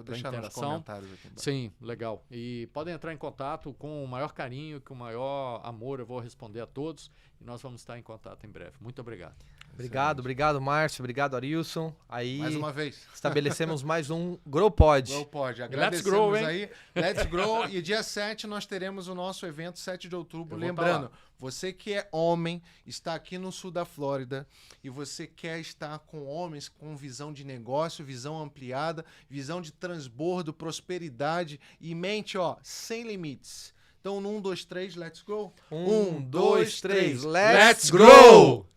Speaker 3: para interação.
Speaker 2: Nos comentários aqui embaixo.
Speaker 3: Sim, legal. E podem entrar em contato com o maior carinho, com o maior amor. Eu vou responder a todos e nós vamos estar em contato em breve. Muito obrigado.
Speaker 1: Obrigado, Márcio. Obrigado, Arilson. Aí,
Speaker 2: Mais uma vez.
Speaker 1: estabelecemos mais um GrowPod.
Speaker 2: GrowPod.
Speaker 3: Let's grow, hein?
Speaker 2: Aí. Let's Grow. E dia 7 nós teremos o nosso evento, 7 de outubro.
Speaker 3: Eu vou
Speaker 2: Lembrando,
Speaker 3: tá
Speaker 2: você que é homem, está aqui no sul da Flórida e você quer estar com homens com visão de negócio, visão ampliada, visão de transbordo, prosperidade e mente, sem limites. Então, no 1, 2, 3, let's go.
Speaker 1: 1, 2, 3,
Speaker 2: let's grow!